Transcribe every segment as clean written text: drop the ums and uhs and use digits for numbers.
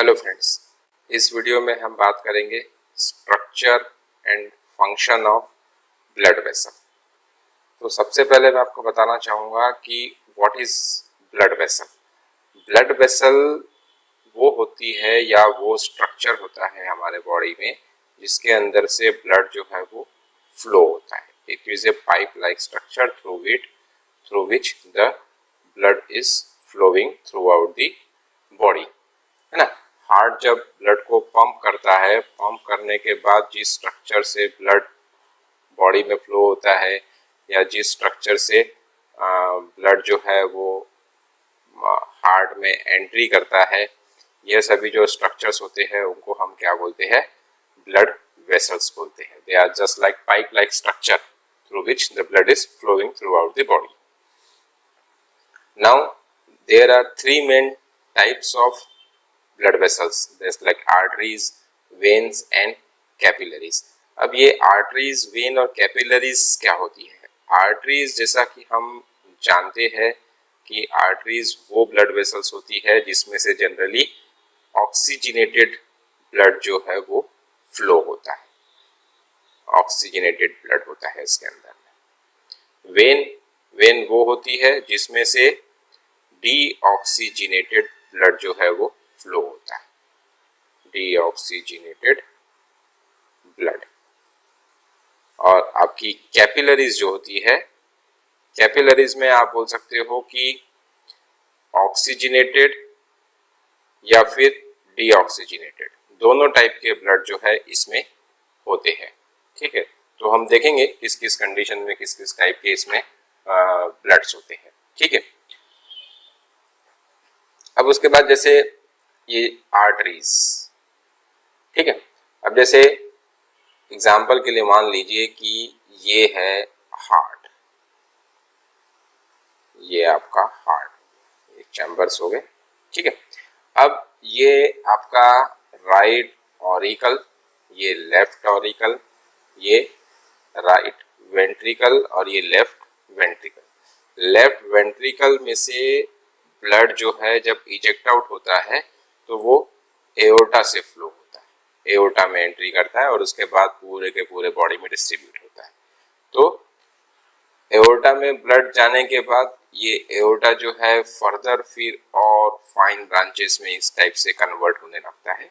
Hello friends, इस video में हम बात करेंगे structure and function of blood vessel. तो सबसे पहले मैं आपको बताना चाहूँगा कि what is blood vessel. Blood vessel वो होती है या वो स्ट्रक्चर होता है हमारे बॉडी में जिसके अंदर से ब्लड जो है वो फ्लो होता है। It is a pipe like structure through which the blood is flowing throughout the body, है ना। हार्ट जब ब्लड को पंप करता है, पंप करने के बाद जिस स्ट्रक्चर से ब्लड बॉडी में फ्लो होता है या जिस स्ट्रक्चर से ब्लड जो है वो हार्ट में एंट्री करता है, ये सभी जो स्ट्रक्चर्स होते हैं उनको हम क्या बोलते हैं? ब्लड वेसल्स बोलते हैं। They are just like pipe like structure through which the blood is flowing throughout the body. Now there are three main types of blood vessels, there's like arteries, veins and capillaries। अब ये arteries, vein और capillaries क्या होती है? arteries जैसा कि हम जानते हैं कि arteries वो blood vessels होती है जिसमें से जनरली ऑक्सीजनेटेड ब्लड जो है वो फ्लो होता है, ऑक्सीजनेटेड ब्लड होता है इसके अंदर में। वेन वो होती है जिसमें से डीऑक्सीजनेटेड ब्लड जो है वो फ्लो होता है, डीऑक्सीजनेटेड ब्लड। और आपकी कैपिलरीज जो होती है, कैपिलरीज में आप बोल सकते हो कि ऑक्सीजनेटेड या फिर डीऑक्सीजनेटेड, दोनों टाइप के ब्लड जो है इसमें होते हैं। ठीक है, तो हम देखेंगे किस किस कंडीशन में किस किस टाइप के इसमें ब्लड्स होते हैं। ठीक है, अब उसके बाद जैसे ये आर्टरीज, ठीक है। अब जैसे एग्जाम्पल के लिए मान लीजिए कि ये है हार्ट, ये आपका हार्ट, एक चैम्बर्स हो गए। ठीक है, अब ये आपका राइट ऑरिकल, ये लेफ्ट ऑरिकल, ये राइट वेंट्रिकल और ये लेफ्ट वेंट्रिकल। लेफ्ट वेंट्रिकल में से ब्लड जो है जब इजेक्ट आउट होता है तो वो एओर्टा से फ्लो होता है, एओर्टा में एंट्री करता है और उसके बाद पूरे के पूरे बॉडी में डिस्ट्रीब्यूट होता है। तो एओर्टा में ब्लड जाने के बाद ये एओर्टा जो है फर्दर फिर और फाइन ब्रांचेस में इस टाइप से कन्वर्ट होने लगता है,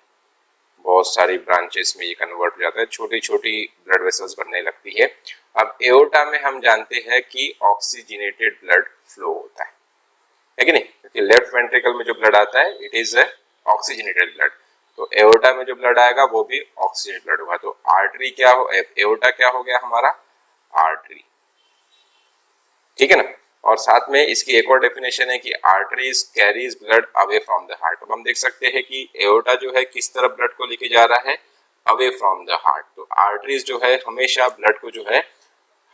बहुत सारी ब्रांचेस में ये कन्वर्ट हो जाता है, छोटी छोटी ब्लड वेसल्स बनने लगती है। अब एओर्टा में हम जानते हैं कि ऑक्सीजनेटेड ब्लड फ्लो होता है कि नहीं, क्योंकि लेफ्ट वेंट्रिकल में जो ब्लड आता है इट इज ऑक्सीजनेटेड ब्लड, तो एओर्टा में जो ब्लड आएगा वो भी ऑक्सीजनेटेड ब्लड होगा। तो आर्टरी क्या हो, एओर्टा क्या हो गया हमारा? आर्टरी। ठीक है ना। और साथ में इसकी एक और डेफिनेशन है कि arteries carries blood away from the heart. अब हम देख सकते हैं कि एओर्टा जो है किस तरफ ब्लड को लेके जा रहा है? Away from the heart. तो आर्टरीज जो है हमेशा ब्लड को जो है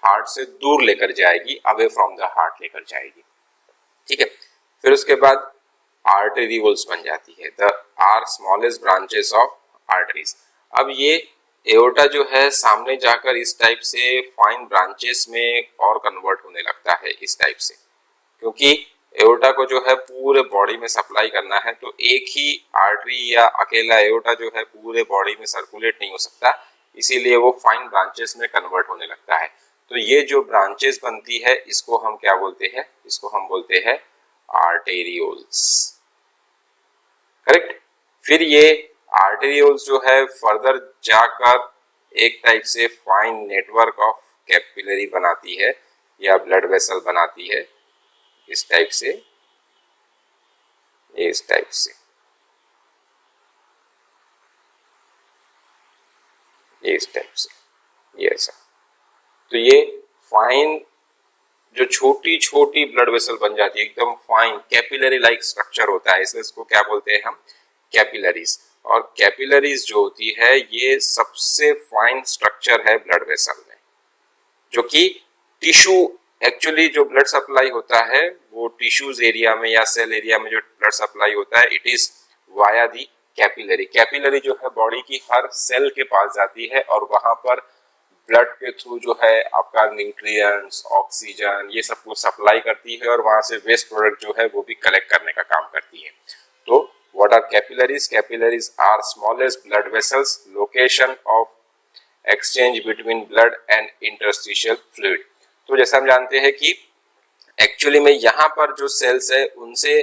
हार्ट से दूर लेकर जाएगी, अवे फ्रॉम द हार्ट लेकर जाएगी। ठीक है, फिर उसके बाद आर्टेरियोल्स बन जाती है, they are smallest branches of arteries. अब ये एओर्टा जो है सामने जाकर इस टाइप से फाइन ब्रांचेस में और कन्वर्ट होने लगता है इस टाइप से, क्योंकि एओर्टा को जो है पूरे बॉडी में सप्लाई करना है, तो एक ही आर्टरी या अकेला एओर्टा जो है पूरे बॉडी में सर्कुलेट नहीं हो सकता, इसीलिए वो फाइन ब्रांचेस में कन्वर्ट होने लगता है। तो ये जो ब्रांचेस बनती है इसको हम क्या बोलते हैं? इसको हम बोलते हैं आर्टेरियोल्स। करेक्ट। फिर ये आर्टेरियोल्स जो है फर्दर जाकर एक टाइप से फाइन नेटवर्क ऑफ कैपिलरी बनाती है या ब्लड वेसल बनाती है, इस टाइप से, इस टाइप से, इस टाइप से, ये ऐसा। तो ये फाइन जो छोटी छोटी ब्लड वेसल बन जाती है, एकदम फाइन कैपिलरी लाइक स्ट्रक्चर होता है, इसलिए इसको क्या बोलते हैं हम? कैपिलरीज। और कैपिलरीज जो होती है ये सबसे फाइन स्ट्रक्चर है ब्लड वेसल में, जो कि टिश्यू, एक्चुअली जो ब्लड सप्लाई होता है वो टिश्यूज एरिया में या सेल एरिया में जो ब्लड सप्लाई होता है it is via the capillary. Capillary जो है बॉडी की हर सेल के पास जाती है और वहां पर ब्लड के थ्रू जो है आपका न्यूट्रिएंट्स, ऑक्सीजन, ये सब कुछ सप्लाई करती है और वहां से वेस्ट प्रोडक्ट जो है वो भी कलेक्ट करने का काम करती है। तो What are capillaries? Capillaries are smallest blood vessels, location of exchange between blood and interstitial fluid. तो जैसा हम जानते हैं कि एक्चुअली में यहाँ पर जो सेल्स है उनसे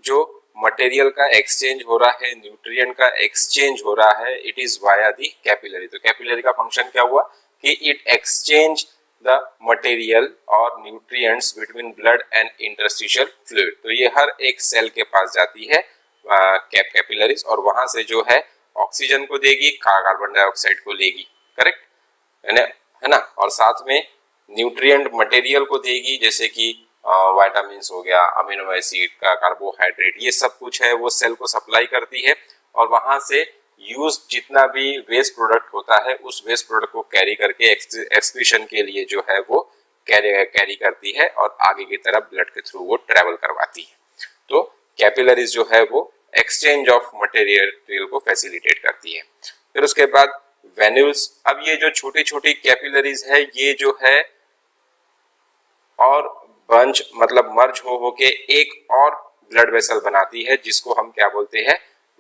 जो मटेरियल का एक्सचेंज हो रहा है, न्यूट्रिएंट का एक्सचेंज हो रहा है, it is via the capillary. तो कैपिलरी का फंक्शन क्या हुआ कि इट एक्सचेंज द मटेरियल और nutrients between blood and interstitial fluid. तो ये हर एक सेल के पास जाती है कैपिलरीज और वहां से जो है ऑक्सीजन को देगी, कार्बन डाइऑक्साइड को लेगी, करेक्ट है ना, और साथ में न्यूट्रिएंट मटेरियल को देगी, जैसे कि विटामिन हो गया, अमीनो एसिड का, कार्बोहाइड्रेट, ये सब कुछ है वो सेल को सप्लाई करती है और वहां से यूज जितना भी वेस्ट प्रोडक्ट होता है उस वेस्ट प्रोडक्ट को कैरी करके एक्सक्रीशन के लिए जो है वो कैरी करती है और आगे की तरफ ब्लड के थ्रू वो ट्रेवल करवाती है। तो कैपिलरीज जो है वो एक्सचेंज ऑफ मटेरियल को फैसिलिटेट करती है। फिर उसके बाद वेन्यूल्स। अब ये जो छोटी छोटी कैपिलरीज है ये जो है और बंच मतलब मर्ज हो के एक और ब्लड वेसल बनाती है जिसको हम क्या बोलते हैं,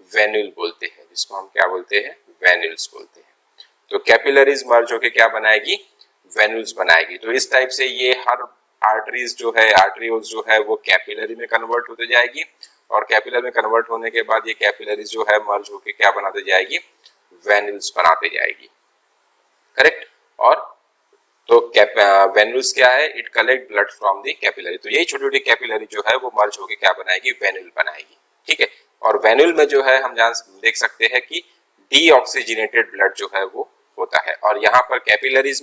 वेन्यूल बोलते हैं, जिसको हम क्या बोलते हैं, वेन्यूल्स बोलते हैं। तो कैपिलरीज मर्ज होके क्या बनाएगी, वेन्यूल्स बनाएगी। तो इस टाइप से ये हर आर्टरीज जो है, आर्टरियोल्स जो है वो कैपिलरी में कन्वर्ट होते जाएगी और कैपिलर में कन्वर्ट होने के बाद ये कैपिलरीज जो है मर्ज होके क्या बनाते जाएगी, वेन्यूल्स बनाते जाएगी, करेक्ट। और तो वेन्यूल्स क्या है, it collect blood from the capillary. तो यही छोटी छोटी कैपिलरी जो है वो मर्ज होके क्या बनाएगी, वेन्यूल बनाएगी, ठीक है। और वेन्यूल में जो है हम देख सकते हैं कि डीऑक्सीजनेटेड ब्लड जो है वो होता है। और यहाँ पर कैपिलरीज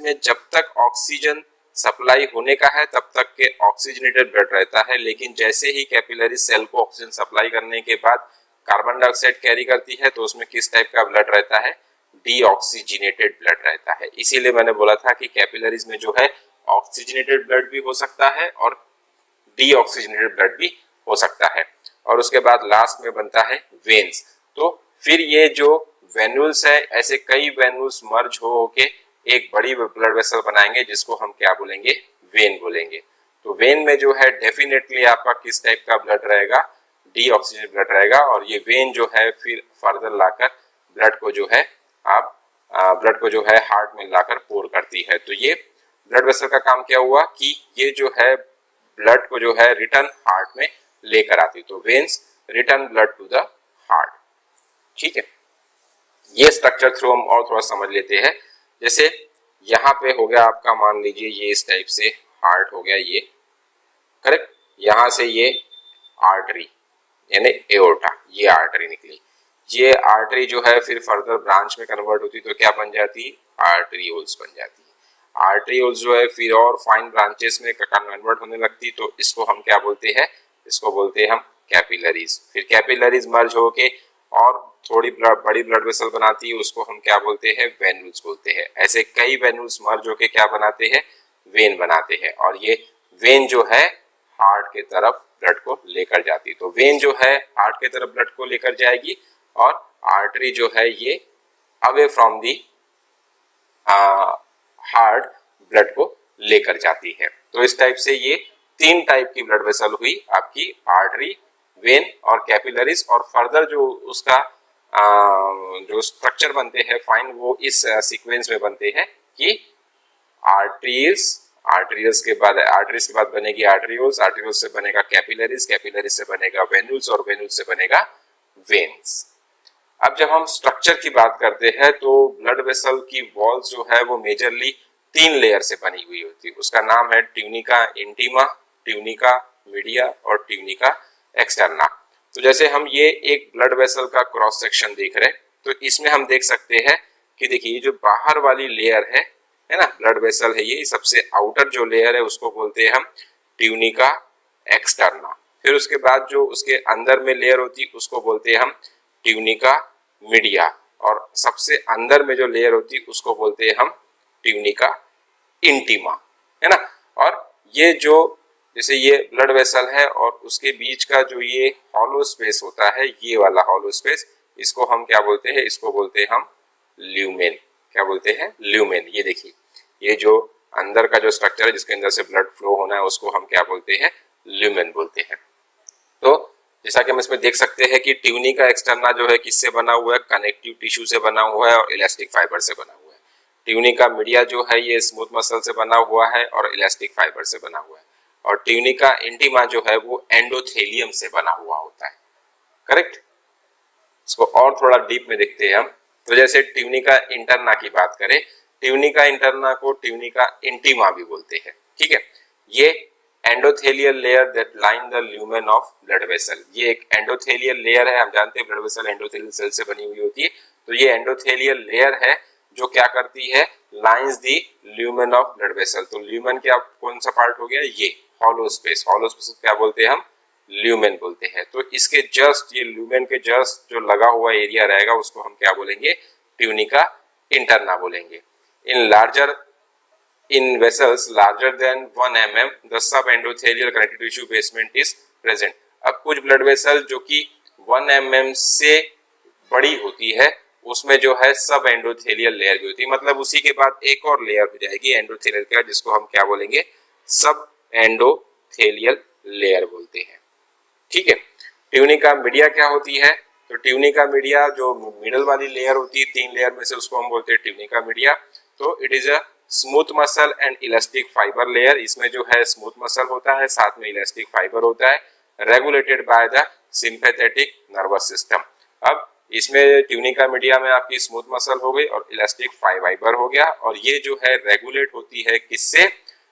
में जब तक ऑक्सीजन सप्लाई होने का है तब तक के ऑक्सीजनेटेड ब्लड रहता है, लेकिन जैसे ही कैपिलरी सेल को ऑक्सीजन सप्लाई करने के बाद कार्बन डाइऑक्साइड कैरी करती है तो उसमें किस टाइप का ब्लड रहता है, डीऑक्सीजनेटेड ब्लड रहता है। इसीलिए मैंने बोला था कि कैपिलरीज में जो है ऑक्सीजनेटेड ब्लड भी हो सकता है और डीऑक्सीजनेटेड ब्लड भी हो सकता है। और उसके बाद लास्ट में बनता है वेन्स। तो फिर ये जो वेन्यूल्स है, ऐसे कई वेन्यूल्स मर्ज हो के एक बड़ी ब्लड वेसल बनाएंगे जिसको हम क्या बोलेंगे, वेन बोलेंगे। तो वेन में जो है डेफिनेटली आपका किस टाइप का ब्लड रहेगा, डीऑक्सीजनेटेड ब्लड रहेगा। और ये वेन जो है फिर फर्दर लाकर ब्लड को जो है हार्ट में लाकर पोर करती है। तो ये ब्लड वेसल का काम क्या हुआ कि ये जो है ब्लड को जो है रिटर्न हार्ट में लेकर आती। तो veins return blood to the heart, ठीक है। ये स्ट्रक्चर थ्रू हम और थोड़ा समझ लेते हैं। जैसे यहाँ पे हो गया आपका, मान लीजिए ये इस टाइप से हार्ट हो गया, ये करेक्ट। यहाँ से ये आर्टरी यानी एओर्टा, ये आर्टरी निकली। ये आर्टरी जो है फिर फर्दर ब्रांच में कन्वर्ट होती तो क्या बन जाती, आर्टरियोल्स बन जाती है। आर्टरियोल्स जो है फिर और फाइन ब्रांचेस में कन्वर्ट होने लगती, तो इसको हम क्या बोलते हैं, इसको बोलते हैं हम कैपिलरीज। फिर कैपिलरीज मर्ज होके और थोड़ी बड़ी ब्लड वेसल बनाती है, उसको हम क्या बोलते हैं, वेन्यूल्स बोलते हैं। ऐसे कई वेन्यूल्स मर्ज होके क्या बनाते हैं, वेन बनाते हैं। और ये वेन जो है हार्ट के तरफ ब्लड को लेकर जाती है। तो वेन जो है हार्ट के तरफ ब्लड को लेकर जाएगी और आर्टरी जो है ये away from the heart blood को लेकर जाती है। तो इस टाइप से ये तीन टाइप की ब्लड वेसल हुई आपकी, आर्टरी, वेन और कैपिलरीज। और फर्दर जो उसका जो स्ट्रक्चर बनते हैं फाइन, वो इस सीक्वेंस में बनते हैं कि आर्टरीज के बाद बनेगी आर्टरियोल्स, आर्टरियोल्स से बनेगा कैपिलरीज, कैपिलरीज से बनेगा वेन्यूल्स और वेन्यूल्स से बनेगा वेन्स। अब जब हम स्ट्रक्चर की बात करते हैं तो ब्लड वेसल की वॉल्स जो है वो मेजरली 3 लेयर से बनी हुई होती है। उसका नाम है ट्यूनिका इंटीमा, ट्यूनिका मीडिया और ट्यूनिका एक्सटर्ना। तो जैसे हम ये एक ब्लड वेसल का क्रॉस सेक्शन देख रहे हैं, तो इसमें हम देख सकते हैं कि देखिए जो बाहर वाली लेयर है ना, ब्लड वेसल है, ये सबसे आउटर जो लेयर है उसको बोलते हैं हम ट्यूनिका एक्सटर्ना। फिर उसके बाद जो उसके अंदर में लेयर होती है उसको बोलते हैं हम ट्यूनिका मीडिया, और सबसे अंदर में जो लेयर होती है उसको बोलते हैं हम ट्यूनिका इंटीमा, है ना। और ये जो जैसे ये ब्लड वेसल है और उसके बीच का जो ये हॉलो स्पेस होता है, ये वाला हॉलो स्पेस, इसको हम क्या बोलते हैं, इसको बोलते हैं हम ल्यूमेन। क्या बोलते हैं, ल्यूमेन। ये देखिए ये जो अंदर का जो स्ट्रक्चर है जिसके अंदर से ब्लड फ्लो होना है उसको हम क्या बोलते हैं, ल्यूमेन बोलते हैं। तो जैसा कि हम इसमें देख सकते हैं कि ट्यूनिका एक्सटर्ना जो है किससे बना हुआ है, कनेक्टिव टिश्यू से बना हुआ है और इलास्टिक फाइबर से बना हुआ है। ट्यूनिका मीडिया जो है ये स्मूथ मसल से बना हुआ है और इलास्टिक फाइबर से बना हुआ है, और ट्यूनिका इंटीमा जो है वो एंडोथेलियम से बना हुआ होता है। करेक्ट। इसको और थोड़ा डीप में देखते हैं हम। तो जैसे ट्यूनिका इंटरना की बात करें, ट्यूनिका इंटरना को ट्यूनिका इंटीमा भी बोलते हैं। ठीक है, ये endothelial layer that line the lumen of blood vessel, ये एक एंडोथेलियल लेयर है। हम जानते हैं ब्लड वेसल एंडोथेलियल सेल से बनी हुई होती है, तो ये एंडोथेलियल लेयर है जो क्या करती है, lines the lumen of blood vessel. तो ल्यूमेन क्या कौन सा पार्ट हो गया, ये हॉलो स्पेस। हॉलो स्पेस क्या बोलते हैं हम, ल्यूमेन बोलते हैं। तो इसके जस्ट, ये ल्यूमेन के जस्ट जो लगा हुआ एरिया रहेगा उसको हम क्या बोलेंगे, ट्यूनिका इंटरना बोलेंगे। In vessels larger than 1 mm, the subendothelial connective tissue basement is present. अब कुछ ब्लड वेसल जो कि 1 mm से बड़ी होती है उसमें जो है सब एंडोथेलियल लेयर भी होती है, मतलब उसी के बाद एक और लेयर हो जाएगी एंडोथेलियल का, जिसको हम क्या बोलेंगे, सब एंडोथेलियल लेयर बोलते हैं। ठीक है। ट्यूनिका मीडिया क्या होती है, तो ट्यूनिका मीडिया जो मिडल वाली लेयर होती है, 3 लेयर में से, उसको हम बोलते हैं ट्यूनिका मीडिया। तो it is a smooth muscle and elastic fibre layer. इसमें जो है स्मूथ मसल होता है, साथ में इलास्टिक फाइबर होता है, regulated by the sympathetic nervous system. अब इसमें ट्यूनिका मीडिया में आपकी स्मूथ मसल हो गई और इलास्टिक फाइबर हो गया, और ये जो है रेगुलेट होती है किससे,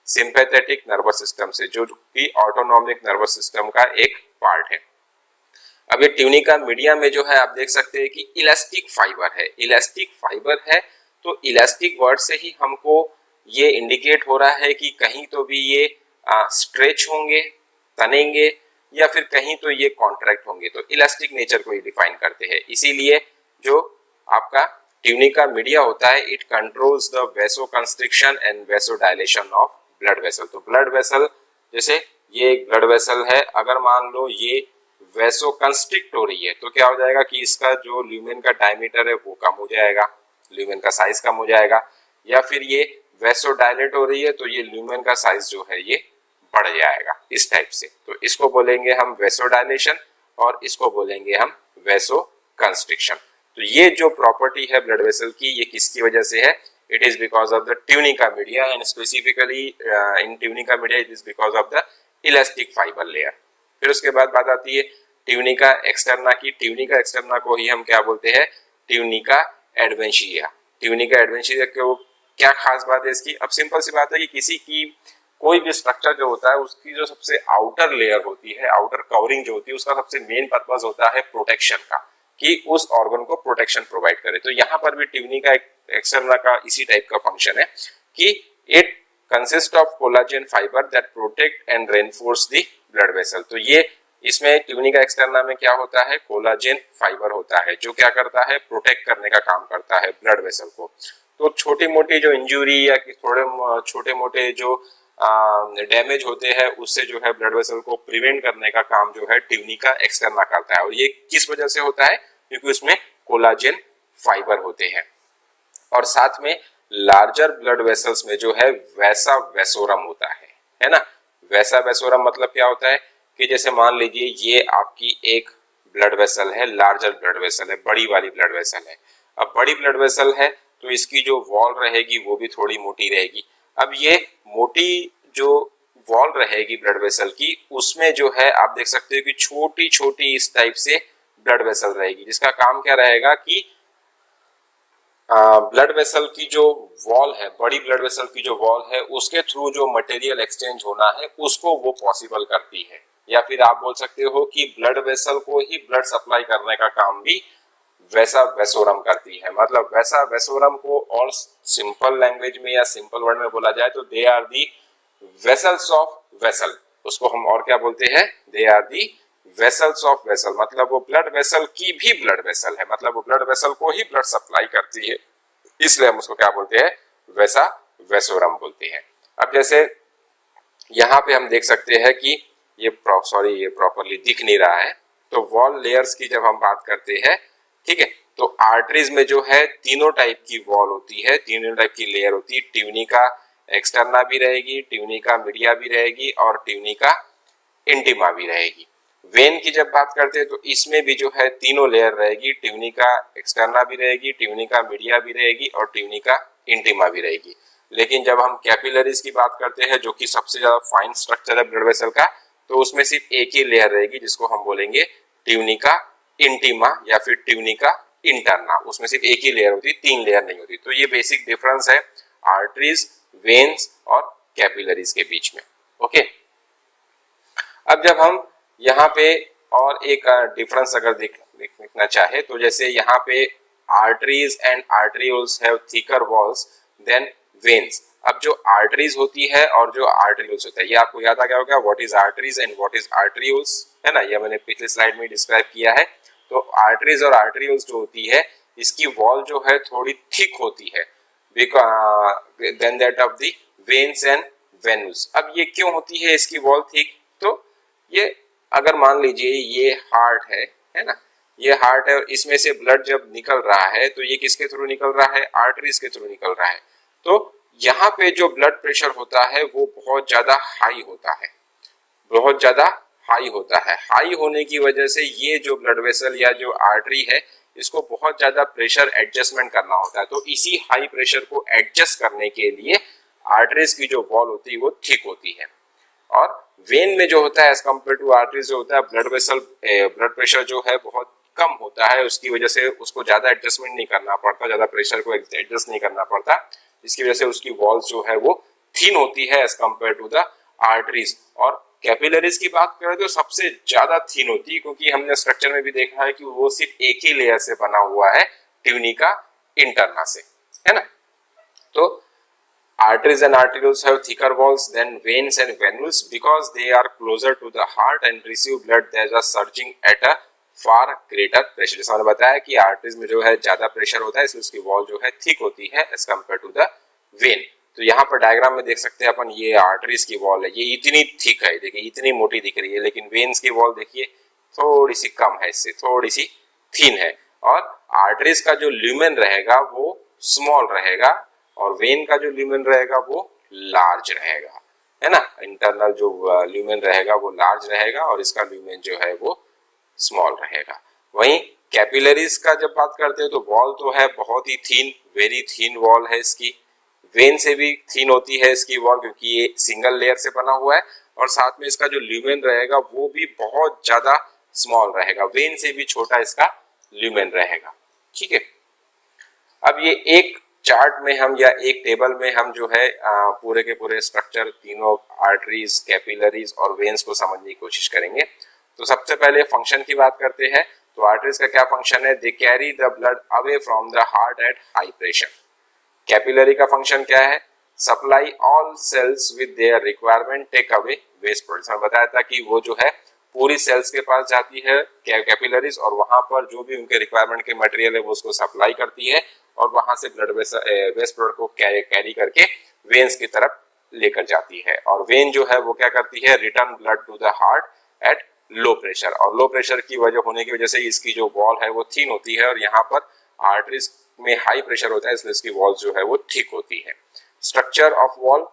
सिंपैथेटिक नर्वस सिस्टम से, जो कि ऑटोनॉमिक नर्वस सिस्टम का एक पार्ट है। अब ये ट्यूनिका मीडिया में जो है आप देख सकते हैं कि इलास्टिक फाइबर है। इलास्टिक फाइबर है तो इलास्टिक वर्ड से ही हमको ये इंडिकेट हो रहा है कि कहीं तो भी ये स्ट्रेच होंगे, तनेंगे, या फिर कहीं तो ये कॉन्ट्रैक्ट होंगे। तो इलास्टिक नेचर को ये डिफाइन करते हैं। इसीलिए जो आपका ट्यूनिका मीडिया होता है, it controls the वेसो constriction and वेसो dilation of blood vessel. तो ब्लड वेसल, जैसे ये एक ब्लड वेसल है, अगर मान लो ये वेसो कंस्ट्रिक्ट हो रही है तो क्या हो जाएगा कि इसका जो ल्यूमेन का डायमीटर है वो कम हो जाएगा, ल्यूमेन का साइज कम हो जाएगा। या फिर ये वेसो डायलेट हो रही है तो ये ल्यूमेन का साइज जो है ये बढ़ जाएगा, इस टाइप से। तो इसको बोलेंगे हम वेसो डायलेशन और इसको बोलेंगे हम वेसो कंस्ट्रिक्शन। तो ये जो प्रॉपर्टी है ब्लड वेसल की, ये किसकी वजह से है, it is because of the tunica media, and specifically in tunica media it is because of the elastic fibre layer. फिर उसके बाद बात आती है ट्यूनिका एक्सटर्ना की। ट्यूनिका एक्सटर्ना को ही हम क्या बोलते हैं, ट्यूनिका एडवेंशिया। ट्यूनिका एडवेंशिया को क्या खास बात है इसकी, अब सिंपल सी बात है कि किसी की कोई भी स्ट्रक्चर जो होता है उसकी जो सबसे आउटर लेयर होती है, आउटर कवरिंग जो होती है, उसका सबसे मेन पर्पस होता है प्रोटेक्शन का, कि उस ऑर्गन को प्रोटेक्शन प्रोवाइड करे। तो यहाँ पर भी ट्यूनिका एक्सटर्ना का इसी टाइप का फंक्शन है कि it consist of collagen fibre that protect and reinforce the blood vessel. तो ये इसमें ट्यूनिका एक्सटर्ना में क्या होता है, कोलाजन फाइबर होता है जो क्या करता है, प्रोटेक्ट करने का काम करता है ब्लड वेसल को। तो छोटी मोटी जो इंजरी या थोड़े छोटे मोटे जो डैमेज होते हैं उससे जो है ब्लड वेसल को प्रिवेंट करने का काम जो है ट्यूनिका एक्सटर्ना करता है। और ये किस वजह से होता है, क्योंकि उसमें कोलाजन फाइबर होते हैं। और साथ में लार्जर ब्लड वेसल्स में जो है वैसा वेसोरम होता है ना। वैसा वेसोरम मतलब क्या होता है कि जैसे मान लीजिए ये आपकी एक ब्लड वेसल है, लार्जर ब्लड वेसल है, बड़ी वाली ब्लड वेसल है। अब बड़ी ब्लड वेसल है तो इसकी जो वॉल रहेगी वो भी थोड़ी मोटी रहेगी। अब ये मोटी जो वॉल रहेगी ब्लड वेसल की, उसमें जो है आप देख सकते हो कि छोटी छोटी इस टाइप से ब्लड वेसल रहेगी, जिसका काम क्या रहेगा कि ब्लड वेसल की जो वॉल है, बड़ी ब्लड वेसल की जो वॉल है, उसके थ्रू जो मटेरियल एक्सचेंज होना है उसको वो पॉसिबल करती है। या फिर आप बोल सकते हो कि ब्लड वेसल को ही ब्लड सप्लाई करने का काम भी वैसा वेसोरम करती है। मतलब वैसा वेसोरम को और सिंपल लैंग्वेज में या सिंपल वर्ड में बोला जाए तो they are the vessels of vessel. उसको हम और क्या बोलते हैं, they are the vessels of vessel. मतलब वो ब्लड वेसल की भी ब्लड वेसल है, मतलब वो ब्लड वेसल को ही ब्लड सप्लाई करती है, इसलिए हम उसको क्या बोलते हैं, वैसा वेसोरम बोलते हैं। अब जैसे यहाँ पे हम देख सकते हैं कि ये प्रॉपरली दिख नहीं रहा है। तो वॉल लेयर्स की जब हम बात करते हैं, ठीक है, तो आर्टरीज में जो है तीनों टाइप की वॉल होती है, तीनों टाइप की लेयर होती है। ट्यूनिका एक्सटर्ना भी रहेगी, ट्यूनिका मीडिया भी रहेगी और ट्यूनिका इंटीमा भी रहेगी। वेन की जब बात करते हैं तो इसमें भी जो है तीनों लेयर रहेगी, ट्यूनिका एक्सटर्ना भी रहेगी, ट्यूनिका मीडिया भी रहेगी और ट्यूनिका इंटीमा भी रहेगी। लेकिन जब हम कैपिलरीज की बात करते हैं जो कि सबसे ज्यादा फाइन स्ट्रक्चर है ब्लड वेसल का, तो उसमें सिर्फ एक ही लेयर रहेगी जिसको हम बोलेंगे ट्यूनिका इंटीमा या फिर ट्यूनिका इंटरना। उसमें सिर्फ एक ही लेयर होती है, तीन लेयर नहीं होती। तो ये बेसिक डिफरेंस है आर्टरीज, वेन्स और कैपिलरीज के बीच में। ओके, अब जब हम यहाँ पे और एक डिफरेंस अगर देखना चाहे तो जैसे यहाँ पे arteries and arterioles have thicker walls than veins. अब जो आर्टरीज होती है और जो आर्टरियोल्स होता है, ये आपको याद आ गया होगा what is arteries and what is arterioles, है ना, ये मैंने पिछले स्लाइड में डिस्क्राइब किया है। तो आर्टरीज और आर्टरियोल्स जो होती है इसकी वॉल जो है थोड़ी थिक होती है than that of the veins and venules. अब ये क्यों होती है इसकी वॉल थिक? तो ये अगर मान लीजिए ये हार्ट है ना, ये हार्ट है और इसमें से ब्लड जब निकल रहा है तो ये किसके थ्रू निकल रहा है? आर्टरीज के थ्रू निकल रहा है। तो यहाँ पे जो ब्लड प्रेशर होता है वो बहुत ज्यादा हाई होता है, बहुत ज्यादा हाई होता है। हाई होने की वजह से ये जो ब्लड वेसल या जो आर्टरी है इसको बहुत ज्यादा प्रेशर एडजस्टमेंट करना होता है। तो इसी हाई प्रेशर को एडजस्ट करने के लिए आर्टरीज की जो वॉल होती है वो थिक होती है। और वेन में जो होता है एज कम्पेयर टू आर्टरीज जो होता है ब्लड वेसल ब्लड प्रेशर जो है बहुत कम होता है, उसकी वजह से उसको ज्यादा एडजस्टमेंट नहीं करना पड़ता, ज्यादा प्रेशर को एडजस्ट नहीं करना पड़ता, जिसकी वजह से उसकी वॉल्स जो है वो थिन होती है as compare to the arteries. और कैपिलरीज की बात करें तो सबसे ज्यादा थिन होती है, क्योंकि हमने स्ट्रक्चर में भी देखा है कि वो सिर्फ एक ही लेयर से बना हुआ है, ट्यूनिका इंटरना से, है ना। तो arteries and arterioles have thicker walls than veins and venules because they are closer to the heart and receive blood that is surging at a far greater pressure। जैसा मैंने बताया कि आर्टरीज में जो है ज्यादा प्रेशर होता है इसलिए उसकी वॉल जो है थिक होती है as compare to the vein. तो यहाँ पर डायग्राम में देख सकते हैं अपन, ये आर्टरीज की वॉल है, ये इतनी थिक है, देखिए इतनी मोटी दिख रही है, लेकिन वेन्स की वॉल देखिए थोड़ी सी कम है, इससे थोड़ी सी थिन है। और आर्टरीज का जो ल्यूमेन रहेगा वो स्मॉल रहेगा और वेन का जो ल्यूमेन रहेगा वो लार्ज रहेगा, है ना। इंटरनल जो ल्यूमेन रहेगा वो लार्ज रहेगा और इसका ल्यूमेन जो है वो स्मॉल रहेगा। वहीं कैपिलरीज का जब बात करते हैं तो वॉल तो है बहुत ही थीन, वेरी थीन वॉल है इसकी। वेन से भी थीन होती है इसकी वॉल क्योंकि ये सिंगल लेयर से बना हुआ है, और साथ में इसका जो ल्यूमेन रहेगा वो भी बहुत ज्यादा स्मॉल रहेगा, वेन से भी छोटा इसका ल्यूमेन रहेगा, ठीक है। अब ये एक चार्ट में हम या एक टेबल में हम जो है पूरे के पूरे स्ट्रक्चर तीनों आर्टरीज, कैपिलरीज और वेन्स को समझने की कोशिश करेंगे। तो सबसे पहले फंक्शन की बात करते हैं। तो आर्टरीज का क्या फंक्शन है? They carry the blood away from the heart at high pressure. Capillary का फंक्शन क्या है? Supply all cells with their requirement, take away waste products. मैंने बताया था कि वो जो है पूरी सेल्स के पास जाती है कैपिलरीज और वहां पर जो भी उनके रिक्वायरमेंट के मटेरियल है वो उसको सप्लाई करती है और वहां से ब्लड वेस्ट प्रोडक्ट को कैरी करके वेन्स की तरफ लेकर जाती है। और वेन जो है वो क्या करती है? Return blood to the heart at low pressure. और लो प्रेशर की वजह होने की वजह से इसकी जो वॉल है वो थिन होती है और यहाँ पर आर्टरीज में हाई प्रेशर होता है इसलिए इसकी वॉल जो है वो थिक होती है। स्ट्रक्चर ऑफ वॉल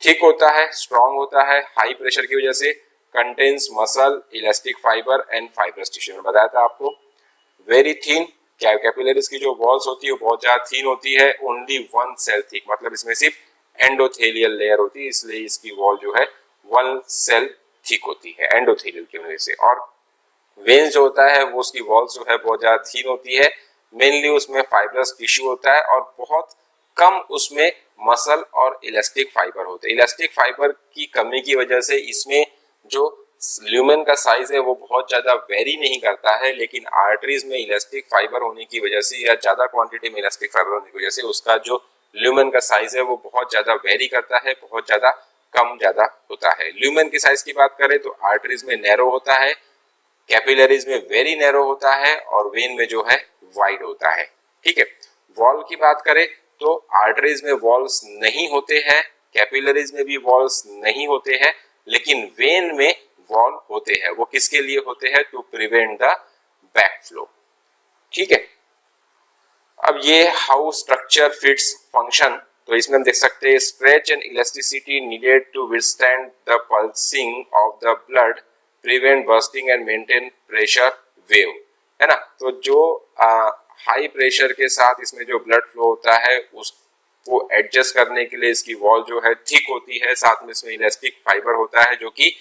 थिक होता है, स्ट्रॉन्ग होता है हाई प्रेशर की वजह से, contains muscle, elastic fibre and fibrous tissue. मैंने बताया था आपको। वेरी थिन, कैपिलरीज की जो वॉल्स होती है वो बहुत ज्यादा थिन होती है, ओनली वन सेल थिक, मतलब इसमें सिर्फ एंडोथेलियल लेयर होती है इसलिए इसकी वॉल जो है वन सेल थिक होती है एंडोथेलियल की वजह से। और वेन्स जो होता है वो उसकी वॉल्स जो है बहुत ज्यादा थिन होती है, मेनली उसमें फाइब्रस टिश्यू होता है और बहुत कम उसमें मसल और इलास्टिक फाइबर होते हैं। इलास्टिक फाइबर की कमी की वजह से इसमें जो ल्यूमेन का साइज है वो बहुत ज्यादा वेरी नहीं करता है, लेकिन आर्टरीज में इलास्टिक फाइबर होने की वजह से या ज्यादा क्वांटिटी में इलास्टिक फाइबर होने की वजह से उसका जो ल्यूमेन का साइज है वो बहुत ज्यादा वेरी करता है, बहुत ज्यादा कम ज्यादा होता है। ल्यूमेन की साइज की बात करें तो आर्टरीज में नैरो होता है, कैपिलरीज में वेरी नैरो होता है और वेन में जो है वाइड होता है, ठीक है। वॉल की बात करें तो आर्टरीज में वॉल्स नहीं होते हैं, कैपिलरीज में भी वॉल्स नहीं होते हैं, लेकिन वेन में वॉल होते हैं। वो किसके लिए होते हैं? To prevent the back flow, ठीक है। अब ये हाउ स्ट्रक्चर फिट्स फंक्शन, तो इसमें हम देख सकते हैं stretch and elasticity needed to withstand the pulsing of the blood prevent bursting and maintain pressure wave, है ना। तो जो हाई प्रेशर के साथ इसमें जो ब्लड फ्लो होता है उसको एडजस्ट करने के लिए इसकी वॉल जो है थिक होती है, साथ में इसमें इलास्टिक फाइबर होता है जो कि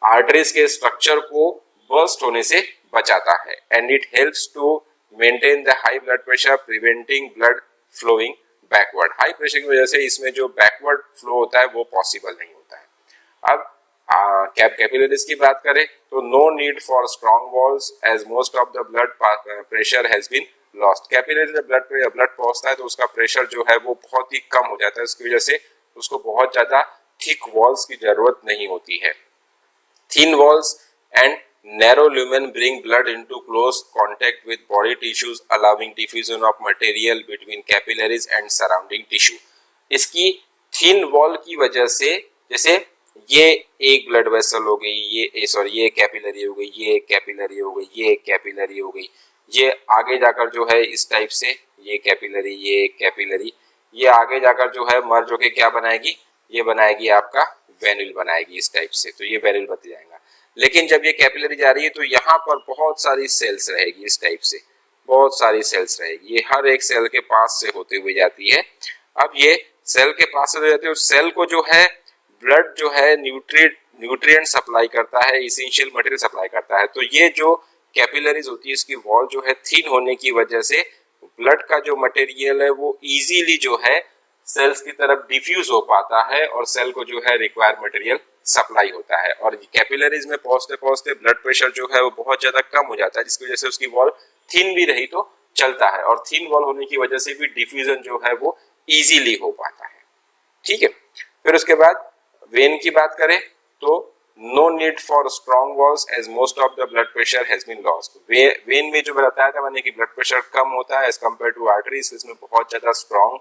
आर्टरीज के स्ट्रक्चर को बर्स्ट होने से बचाता है। And it helps to maintain the high blood pressure preventing blood flowing backward. High pressure की वजह से इसमें जो बैकवर्ड फ्लो होता है वो पॉसिबल नहीं होता है। अब कैपिलरीज की बात करें तो no need for strong walls as most of the blood pressure has been lost. Capillaries में ब्लड पहुंचता है तो उसका प्रेशर जो है वो बहुत ही कम हो जाता है, इसकी वजह से उसको बहुत ज्यादा थिक वॉल्स की जरूरत नहीं होती है। Thin walls and narrow lumen bring blood into close contact with body tissues, allowing diffusion of material between capillaries and surrounding tissue. इसकी thin wall की वजह से, जैसे ये एक ब्लड वेसल हो गई, ये कैपिलरी हो गई, ये कैपिलरी हो गई, ये कैपिलरी हो गई, ये आगे जाकर जो है इस टाइप से ये कैपिलरी, ये कैपिलरी, ये आगे जाकर जो है मर्ज होके क्या बनाएगी, ये बनाएगी आपका वेन्यूल बनाएगी इस टाइप से, तो ये वेन्यूल बन जाएगा। लेकिन जब ये कैपिलरी जा रही है तो यहाँ पर बहुत सारी सेल्स रहेगी इस टाइप से, बहुत सारी सेल्स रहेगी, ये हर एक सेल के पास से होते हुए जाती है। अब ये सेल के पास से हो जाती है, सेल को जो है ब्लड जो है न्यूट्रिएंट सप्लाई करता है, इसेंशियल मटेरियल सप्लाई करता है। तो ये जो कैपिलरीज होती है इसकी वॉल जो है थिन होने की वजह से ब्लड का जो मटेरियल है वो इजीली जो है सेल्स की तरफ डिफ्यूज हो पाता है और सेल को जो है रिक्वायर्ड मटेरियल सप्लाई होता है। और कैपिलरीज में पहुंचते पहुंचते ब्लड प्रेशर जो है वो बहुत ज्यादा कम हो जाता है, जिसकी वजह से उसकी वॉल थिन भी रही तो चलता है, और थिन वॉल होने की वजह से भी डिफ्यूजन जो है वो इजीली हो पाता है। ठीक है, फिर उसके बाद वेन की बात करें तो no need for strong walls as most of the blood pressure has been lost. Vein में जो बताया था मैंने कि ब्लड प्रेशर कम होता है एज कम्पेयर टू आर्टरीज, इसमें बहुत ज्यादा स्ट्रॉन्ग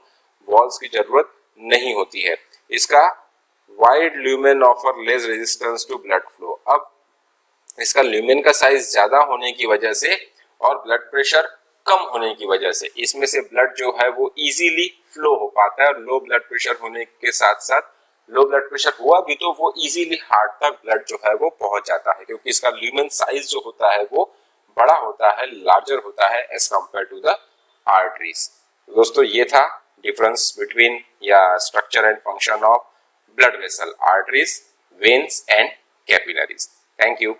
वॉल्स की जरूरत नहीं होती है। इसका wide lumen offer less resistance to blood flow. अब इसका ल्यूमेन का साइज ज्यादा होने की वजह से और ब्लड प्रेशर कम होने की वजह से इसमें से ब्लड जो है वो इजीली फ्लो हो पाता है, और लो ब्लड प्रेशर होने के साथ साथ लो ब्लड प्रेशर हुआ भी तो वो इजीली हार्ट तक ब्लड जो है वो पहुंच जाता है, क्योंकि इसका ल्यूमेन साइज जो होता है वो बड़ा होता है, लार्जर होता है as compare to the arteries. दोस्तों ये था डिफरेंस बिटवीन या structure and function of blood vessel, arteries, veins and capillaries. Thank you.